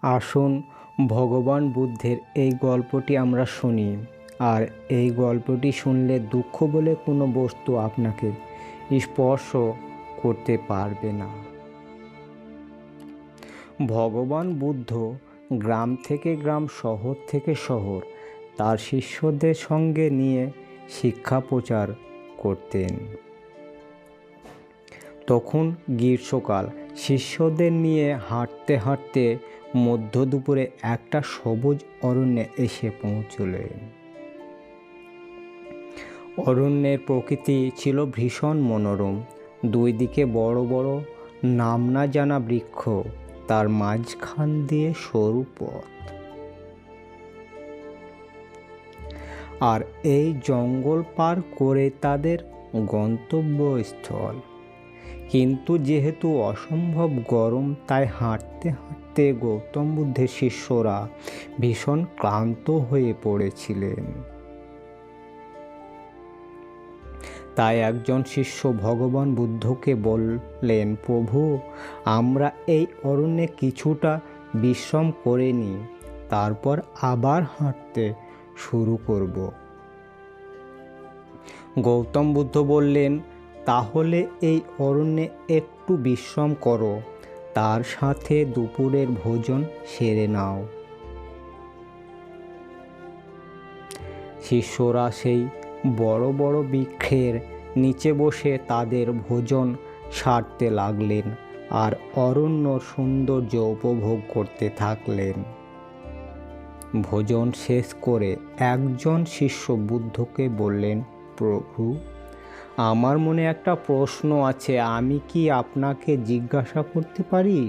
আসুন ভগবান বুদ্ধের এই গল্পটি আমরা শুনি। আর এই গল্পটি শুনলে দুঃখ বলে কোনো বস্তু আপনাকে স্পর্শ করতে পারবে না। ভগবান বুদ্ধ গ্রাম থেকে গ্রাম, শহর থেকে শহর তার শিষ্যদের সঙ্গে নিয়ে শিক্ষা প্রচার করতেন। তখন গ্রীষ্মকাল। শিষ্যদের নিয়ে হাঁটতে হাঁটতে মধ্য দুপুরে একটা সবুজ অরণ্যে এসে পৌঁছলেন। অরণ্যের প্রকৃতি ছিল ভীষণ মনোরম। দুই দিকে বড় বড় নাম না জানা বৃক্ষ, তার মাঝখান দিয়ে সরু পথ। আর এই জঙ্গল পার করে তাদের গন্তব্যস্থল। কিন্তু যেহেতু অসম্ভব গরম, তাই হাঁটতে হাঁটতে গৌতম বুদ্ধের শিষ্যরা ভীষণ ক্লান্ত হয়ে পড়েছিলেন। তাই একজন শিষ্য ভগবান বুদ্ধকে বললেন, প্রভু, আমরা এই অরণ্যে কিছুটা বিশ্রাম করে নিই, তারপর আবার হাঁটতে শুরু করব। গৌতম বুদ্ধ বললেন, তাহলে এই অরণ্যে একটু বিশ্রাম করো, তার সাথে দুপুরের ভোজন সেরে নাও। শিষ্যরা সেই বড় বড় বৃক্ষের নিচে বসে তাদের ভোজন সারতে লাগলেন আর অরণ্যর সৌন্দর্য উপভোগ করতে থাকলেন। ভোজন শেষ করে একজন শিষ্য বুদ্ধকে বললেন, প্রভু, আমার মনে একটা প্রশ্ন আছে, আমি কি আপনাকে জিজ্ঞাসা করতে পারি?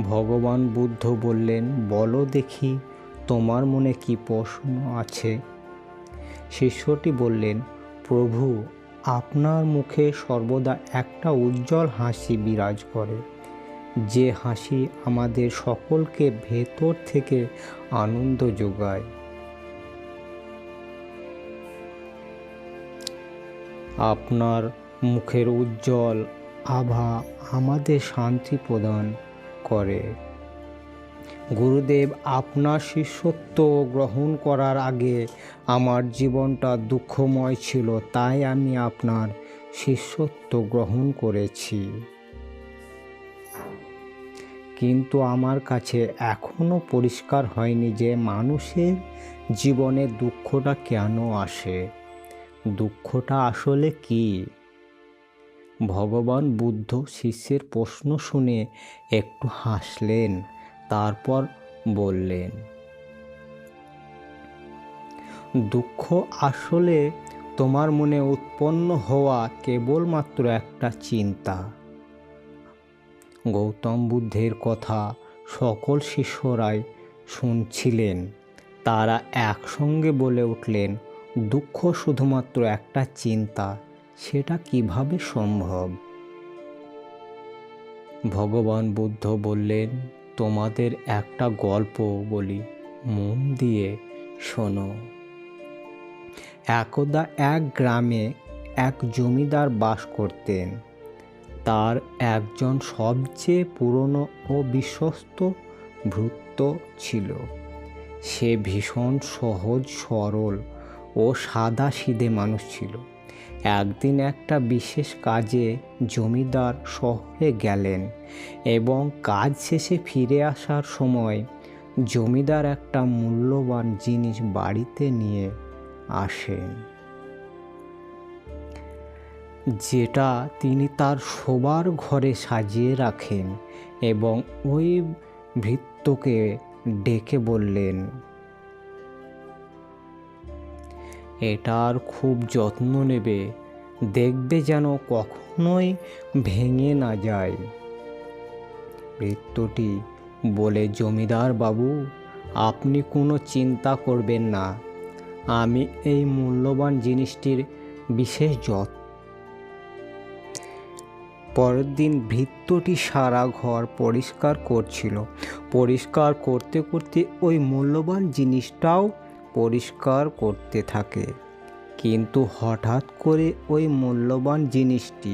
ভগবান বুদ্ধ বললেন, বলো দেখি, তোমার মনে কি প্রশ্ন আছে? শিষ্যটি বললেন, প্রভু, আপনার মুখে সর্বদা একটা উজ্জ্বল হাসি বিরাজ করে, যে হাসি আমাদের সকলকে ভেতর থেকে আনন্দ যোগায়। আপনার মুখের উজ্জ্বল আভা আমাদের শান্তি প্রদান করে। গুরুদেব, আপনার শিষ্যত্ব গ্রহণ করার আগে আমার জীবনটা দুঃখময় ছিল, তাই আমি আপনার শিষ্যত্ব গ্রহণ করেছি। কিন্তু আমার কাছে এখনো পরিষ্কার হয়নি যে মানুষের জীবনে দুঃখটা কেন আসে, দুঃখটা আসলে কি? ভগবান বুদ্ধ শিষ্যের প্রশ্ন শুনে একটু হাসলেন, তারপর বললেন, দুঃখ আসলে তোমার মনে উৎপন্ন হওয়া কেবলমাত্র একটা চিন্তা। গৌতম বুদ্ধের কথা সকল শিষ্যরাই শুনছিলেন। তারা একসঙ্গে বলে উঠলেন, দুঃখ শুধুমাত্র একটা চিন্তা, সেটা কিভাবে সম্ভব? ভগবান বুদ্ধ বললেন, তোমাদের একটা গল্প বলি, মন দিয়ে শোনো। একদা এক গ্রামে এক জমিদার বাস করতেন। তার একজন সবচেয়ে পুরনো ও বিশ্বস্ত ভৃত্য ছিল। সে ভীষণ সহজ সরল ও সাদাসিধে মানুষ ছিল। একদিন একটা বিশেষ কাজে জমিদার শহরে গেলেন এবং কাজ শেষে ফিরে আসার সময় জমিদার একটা মূল্যবান জিনিস বাড়িতে নিয়ে আসেন, যেটা তিনি তার শোবার ঘরে সাজিয়ে রাখেন এবং ওই ভৃত্যকে ডেকে বললেন, এটার খুব যত্ন নেবে, দেখবে যেন কখনোই ভেঙে না যায়। ভৃত্যটি বলে, জমিদার বাবু, আপনি কোনো চিন্তা করবেন না, আমি এই মূল্যবান জিনিসটির বিশেষ যত্ন। পরের দিন ভৃত্যটি সারা ঘর পরিষ্কার করছিল। পরিষ্কার করতে করতে ওই মূল্যবান জিনিসটাও পরিষ্কার করতে থাকে। কিন্তু হঠাৎ করে ওই মূল্যবান জিনিসটি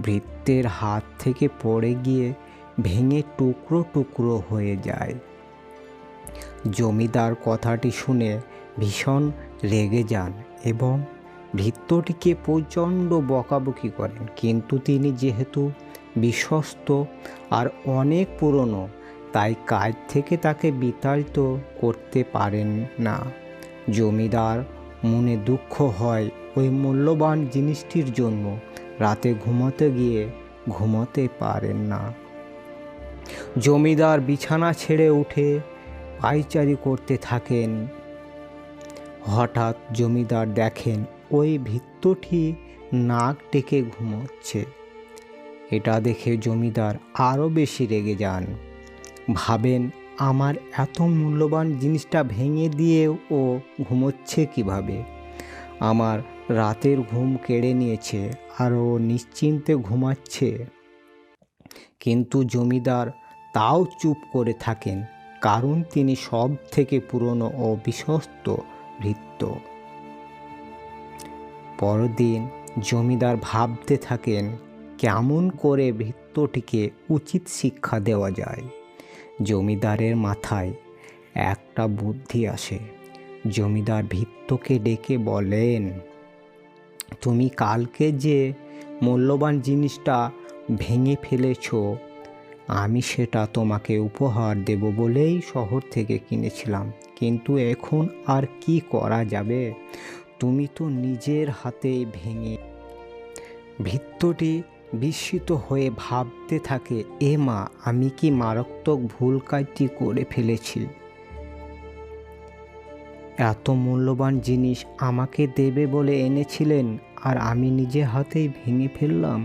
ভৃত্যের হাত থেকে পড়ে গিয়ে ভেঙে টুকরো টুকরো হয়ে যায়। জমিদার কথাটি শুনে ভীষণ রেগে যান এবং ভৃত্যটিকে প্রচণ্ড বকাবকি করেন, কিন্তু তিনি যেহেতু বিশ্বস্ত আর অনেক পুরনো, তাই কাজ থেকে তাকে বিতাড়িত করতে পারেন না। জমিদার মনে দুঃখ হয় ওই মূল্যবান জিনিসটির জন্য। রাতে ঘুমোতে গিয়ে ঘুমোতে পারেন না। জমিদার বিছানা ছেড়ে উঠে পায়চারি করতে থাকেন। হঠাৎ জমিদার দেখেন ওই ভৃত্যটি নাক ডেকে ঘুমোচ্ছে। এটা দেখে জমিদার আরও বেশি রেগে যান। ভাবেন, আমার এত মূল্যবান জিনিসটা ভেঙে দিয়েও ও ঘুমোচ্ছে কিভাবে? আমার রাতের ঘুম কেড়ে নিয়েছে আর ও নিশ্চিন্তে ঘুমাচ্ছে। কিন্তু জমিদার তাও চুপ করে থাকেন, কারণ তিনি সব থেকে পুরনো ও বিশ্বস্ত ভৃত্য। পরদিন জমিদার ভাবতে থাকেন কেমন করে ভৃত্যটিকে উচিত শিক্ষা দেওয়া যায়। জমিদারের মাথায় একটা বুদ্ধি আসে। জমিদার ভৃত্যকে ডেকে বলেন, তুমি কালকে যে মূল্যবান জিনিসটা ভেঙে ফেলেছ, আমি সেটা তোমাকে উপহার দেব বলেই শহর থেকে কিনেছিলাম, কিন্তু এখন আর কি করা যাবে? তুমি তো নিজের হাতেই ভেঙে। ভৃত্যটি বিস্মিত হয়ে ভাবতে থাকে, এ মা, আমি কি মারাত্মক ভুল কাজটি করে ফেলেছি? এত মূল্যবান জিনিস আমাকে দেবে বলে এনেছিলেন, আর আমি নিজে হাতেই ভেঙে ফেললাম।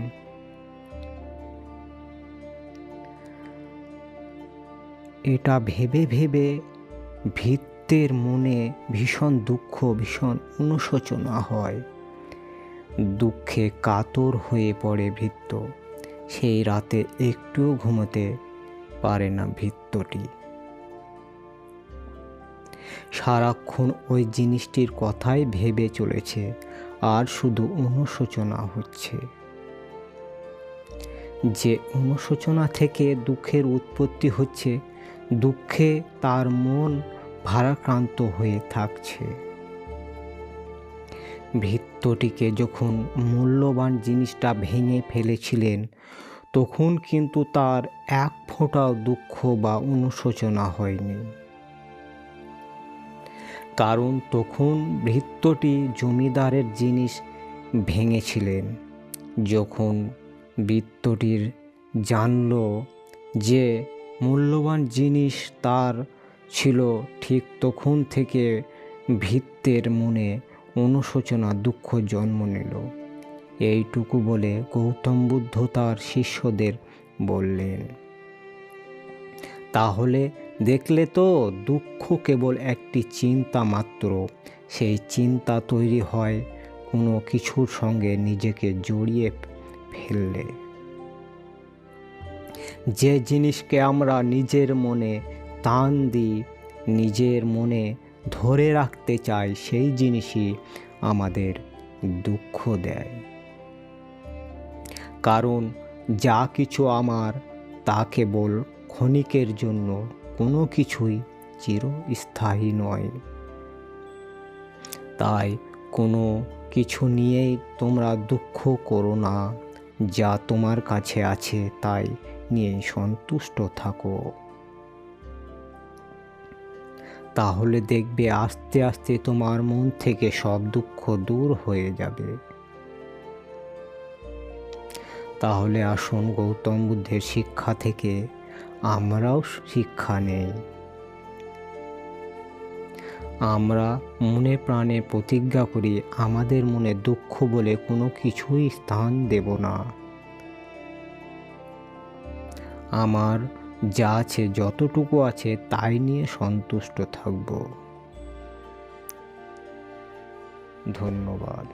এটা ভেবে ভেবে ভৃত্যের মনে ভীষণ দুঃখ, ভীষণ অনুশোচনা হয়। দুঃখে কাতর হয়ে পড়ে ভৃত্য। সেই রাতে একটুও ঘুমোতে পারে না ভৃত্যটি। সারাক্ষণ ওই জিনিসটির কথাই ভেবে চলেছে, আর শুধু অনুশোচনা হচ্ছে। যে অনুশোচনা থেকে দুঃখের উৎপত্তি হচ্ছে, দুঃখে তার মন ভারাক্রান্ত হয়ে থাকছে। ভৃত্যটিকে যখন মূল্যবান জিনিসটা ভেঙে ফেলেছিলেন, তখন কিন্তু তার এক ফোঁটাও দুঃখ বা অনুশোচনা হয়নি। কারণ তখন ভৃত্যটি জমিদারের জিনিস ভেঙেছিলেন। যখন ভৃত্যটির জানল যে মূল্যবান জিনিস তার ছিল, ঠিক তখন থেকে ভৃত্যের মনে অনুশোচনা, দুঃখ জন্ম নিল। এইটুকু বলে গৌতম বুদ্ধ তার শিষ্যদের বললেন, তাহলে দেখলে তো, দুঃখ কেবল একটি চিন্তা মাত্র। সেই চিন্তা তৈরি হয় কোনো কিছুর সঙ্গে নিজেকে জড়িয়ে ফেললে। যে জিনিসকে আমরা নিজের মনে টান দিই, নিজের মনে ধরে রাখতে চাই, সেই জিনিসই আমাদের দুঃখ দেয়। কারণ যা কিছু আমার, তা কেবল ক্ষণিকের জন্য, কোনো কিছুই চিরস্থায়ী নয়। তাই কোনো কিছু নিয়েই তোমরা দুঃখ করো না। যা তোমার কাছে আছে তাই নিয়ে সন্তুষ্ট থাকো। তাহলে দেখবে আস্তে আস্তে তোমার মন থেকে সব দুঃখ দূর হয়ে যাবে। তাহলে আসুন গৌতম বুদ্ধের শিক্ষা থেকে আমরাও শিক্ষা নেই। আমরা মনে প্রাণে প্রতিজ্ঞা করি, আমাদের মনে দুঃখ বলে কোনো কিছুই স্থান দেব না। আমার যা আছে, যতটুকু আছে, তাই নিয়ে সন্তুষ্ট থাকব। ধন্যবাদ।